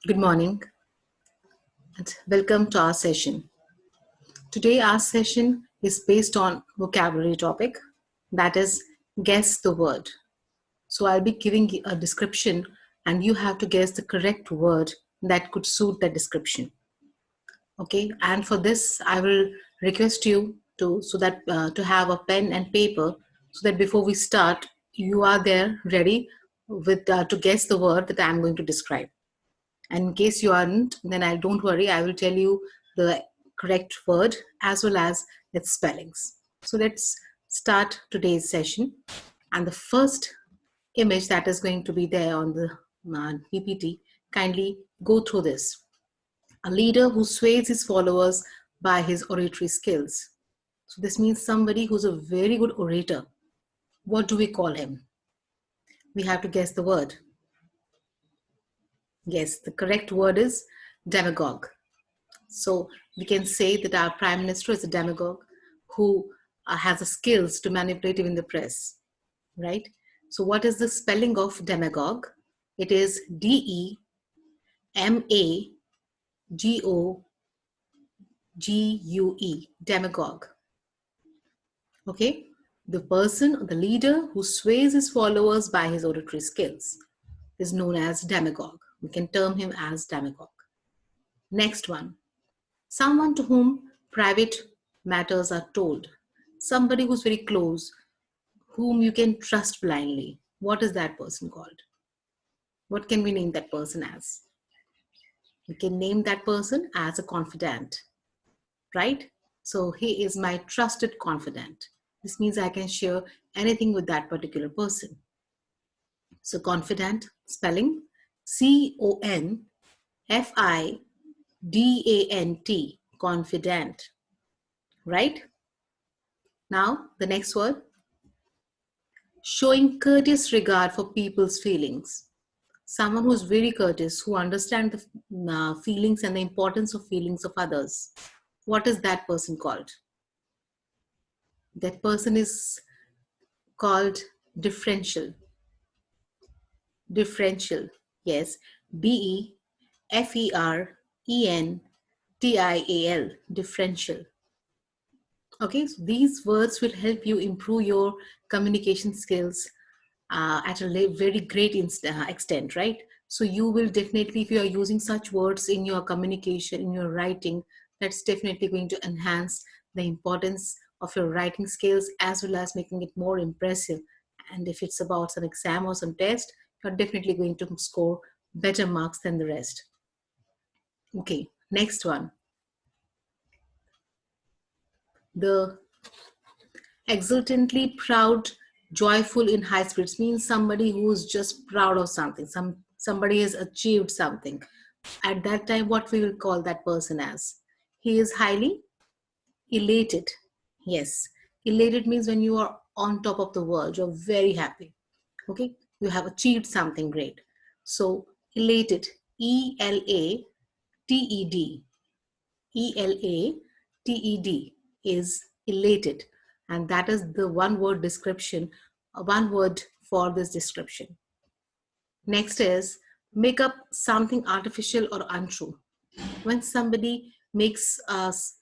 Good morning and welcome to our session. Today our session is based on vocabulary topic, that is guess the word. So I'll be giving you a description and you have to guess the correct word that could suit that description. Okay, and for this I will request you to have a pen and paper so that before we start you are there ready with to guess the word that I'm going to describe. And in case you aren't, then I don't worry, I will tell you the correct word as well as its spellings. So let's start today's session. And the first image that is going to be there on the PPT, kindly go through this. A leader who sways his followers by his oratory skills. So this means somebody who's a very good orator. What do we call him? We have to guess the word. Yes, the correct word is demagogue. So we can say that our prime minister is a demagogue who has the skills to manipulate even the press, right? So what is the spelling of demagogue? It is Demagogue, demagogue. Okay, the person, the leader who sways his followers by his oratory skills is known as demagogue. We can term him as demagogue. Next one. Someone to whom private matters are told. Somebody who's very close, whom you can trust blindly. What is that person called? What can we name that person as? We can name that person as a confidant, right? So he is my trusted confidant. This means I can share anything with that particular person. So confidant, spelling CONFIDANT, confidant, right? Now, the next word, showing courteous regard for people's feelings. Someone who's very courteous, who understands the feelings and the importance of feelings of others. What is that person called? That person is called differential. Differential, yes. Defrential, differential. Okay, so these words will help you improve your communication skills at a very great extent, right? So you will definitely, if you are using such words in your communication, in your writing, that's definitely going to enhance the importance of your writing skills as well as making it more impressive. And if it's about some exam or some test, you're definitely going to score better marks than the rest. Okay, next one. The exultantly proud, joyful, in high spirits means somebody who's just proud of something. Somebody has achieved something. At that time, what we will call that person as? He is highly elated. Yes, elated means when you are on top of the world, you're very happy. Okay, you have achieved something great. So elated, ELATED, ELATED is elated, and that is the one word description, one word for this description. Next is make up something artificial or untrue. When somebody makes us,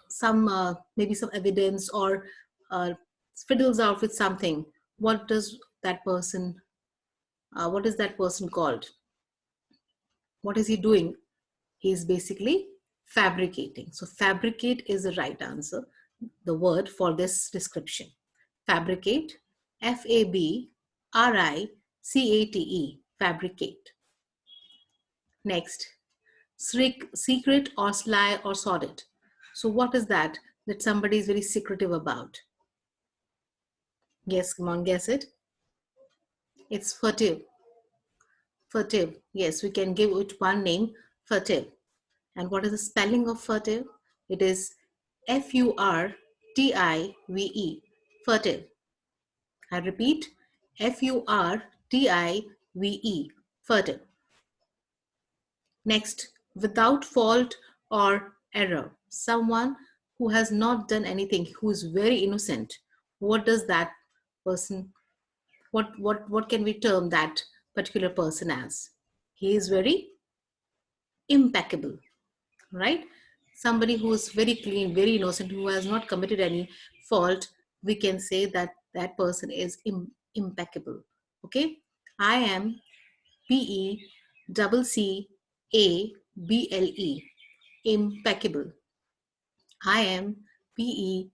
some maybe some evidence or fiddles out with something, what does that person? What is that person called? What is he doing? He is basically fabricating. So fabricate is the right answer, the word for this description. Fabricate, FABRICATE, fabricate. Next, secret or sly or sordid. So what is that? That somebody is very secretive about. Yes, come on, guess it. It's furtive. Furtive. Yes, we can give it one name, furtive. And what is the spelling of furtive? It is FURTIVE, furtive. I repeat, FURTIVE, furtive. Next, without fault or error. Someone who has not done anything, who is very innocent. What does that person, what can we term that particular person as? He is very impeccable, right? Somebody who is very clean, very innocent, who has not committed any fault, we can say that that person is impeccable. Okay, I am Peccable, impeccable. I am Peccable,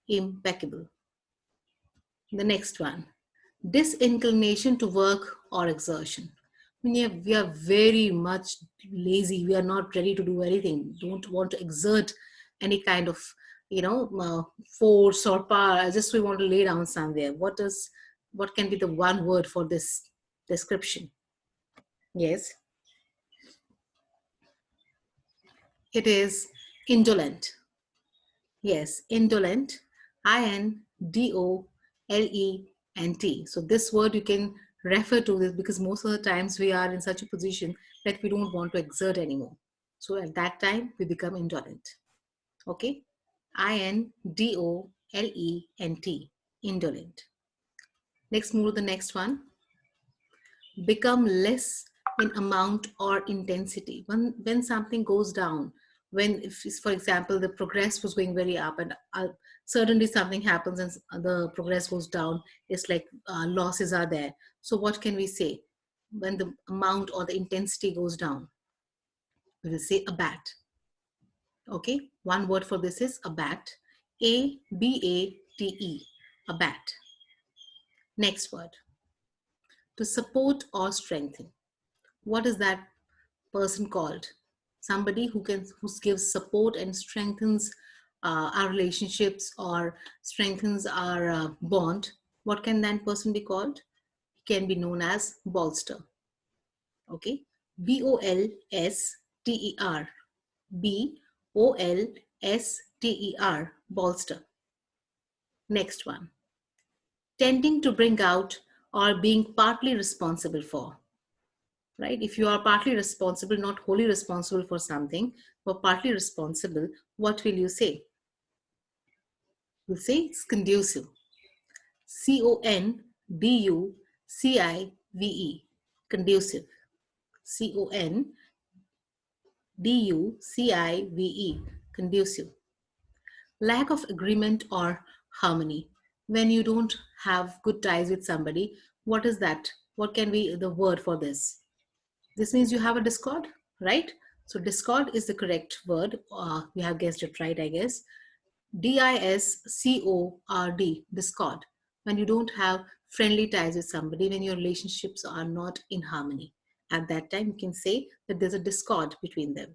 impeccable. The next one, disinclination to work or exertion. When we are very much lazy, we are not ready to do anything, don't want to exert any kind of, force or power. Just we want to lay down somewhere. What can be the one word for this description? Yes, it is indolent. Yes, indolent. Indolent. So this word you can refer to this because most of the times we are in such a position that we don't want to exert anymore. So at that time we become indolent. Okay? Indolent. Indolent. Let's move to the next one. Become less in amount or intensity. When something goes down, when, if, for example, the progress was going very up and suddenly something happens and the progress goes down, it's like losses are there. So what can we say? When the amount or the intensity goes down, we will say abate. Okay, one word for this is abate. Abate. Abate. Next word, to support or strengthen. What is that person called? Somebody who gives support and strengthens our relationships or strengthens our bond. What can that person be called? He can be known as bolster. Okay, bolster. Bolster. Bolster. Next one, tending to bring out or being partly responsible for. Right? If you are partly responsible, not wholly responsible for something, but partly responsible, what will you say? You'll say it's conducive. Conducive. Conducive. Conducive. Conducive. Lack of agreement or harmony. When you don't have good ties with somebody, what is that? What can be the word for this? This means you have a discord, right? So discord is the correct word. You have guessed it right, I guess. Discord, discord. When you don't have friendly ties with somebody, when your relationships are not in harmony, at that time you can say that there's a discord between them.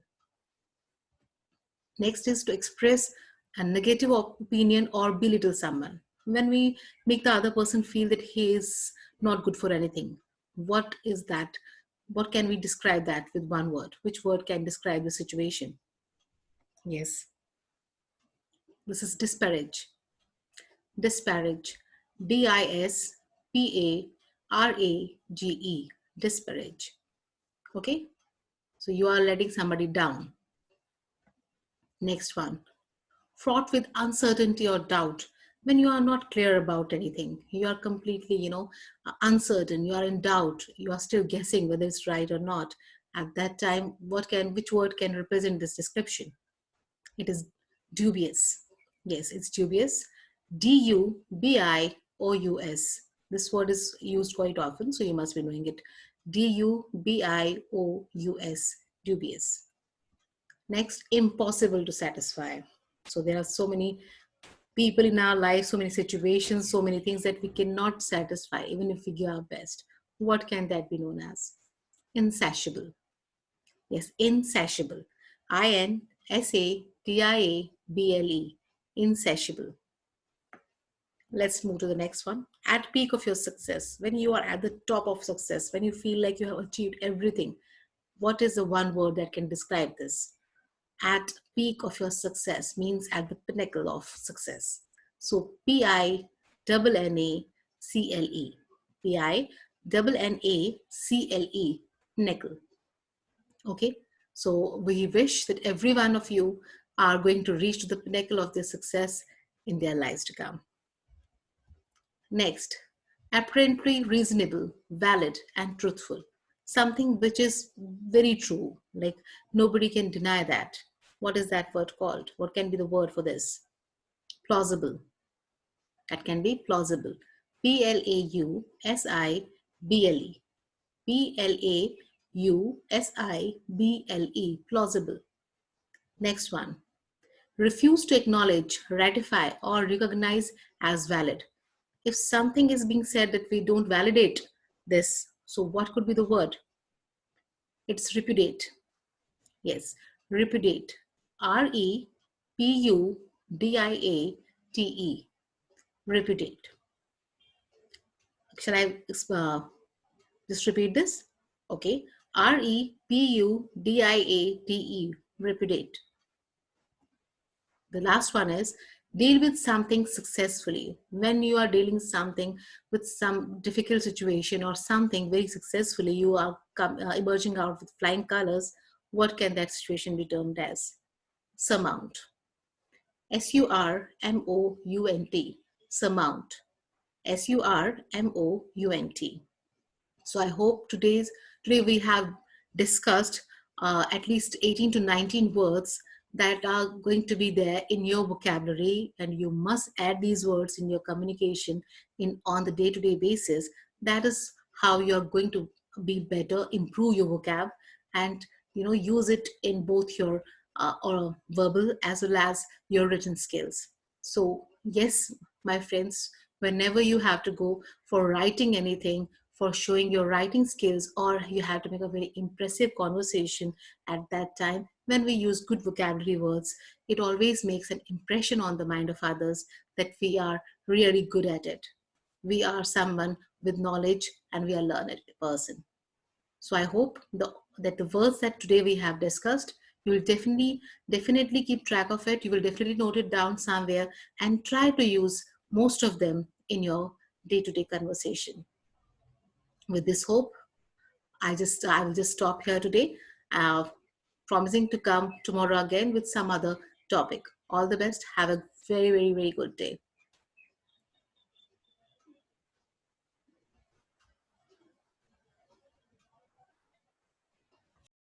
Next is to express a negative opinion or belittle someone. When we make the other person feel that he is not good for anything, what is that? What can we describe that with one word? Which word can describe the situation? Yes, this is disparage. Disparage. Disparage. Disparage. Okay, so you are letting somebody down. Next one, fraught with uncertainty or doubt. When you are not clear about anything, you are completely, uncertain, you are in doubt, you are still guessing whether it's right or not. At that time, which word can represent this description? It is dubious. Yes, it's dubious. Dubious. This word is used quite often, so you must be knowing it. Dubious. Dubious. Next, impossible to satisfy. So there are so many people in our life, so many situations, so many things that we cannot satisfy, even if we give our best. What can that be known as? Insatiable. Yes, insatiable. Insatiable. Insatiable. Let's move to the next one. At peak of your success, when you are at the top of success, when you feel like you have achieved everything, what is the one word that can describe this? At peak of your success means at the pinnacle of success. So PINNACLE. PINNACLE. Pinnacle. Okay. So we wish that every one of you are going to reach to the pinnacle of their success in their lives to come. Next, apparently reasonable, valid, and truthful. Something which is very true, like nobody can deny that. What is that word called? What can be the word for this? Plausible. That can be plausible. Plausible. Plausible. Plausible. Next one. Refuse to acknowledge, ratify, or recognize as valid. If something is being said that we don't validate this, so what could be the word? It's repudiate. Yes, repudiate. Repudiate. Repudiate. Shall I just repeat this? Okay. Repudiate. Repudiate. The last one is deal with something successfully. When you are dealing something with some difficult situation or something very successfully, you are emerging out with flying colors. What can that situation be termed as? Surmount. Surmount. Surmount. Surmount. So I hope today we have discussed at least 18 to 19 words that are going to be there in your vocabulary, and you must add these words in your communication in on the day-to-day basis. That is how you're going to be better, improve your vocab, and use it in both your or verbal as well as your written skills. So yes, my friends, whenever you have to go for writing anything, for showing your writing skills, or you have to make a very impressive conversation, at that time when we use good vocabulary words, it always makes an impression on the mind of others that we are really good at it. We are someone with knowledge and we are a learned person. So I hope that the words that today we have discussed, you will definitely keep track of it. You will definitely note it down somewhere and try to use most of them in your day-to-day conversation. With this hope, I will just stop here today, uh, promising to come tomorrow again with some other topic. All the best. Have a very good day.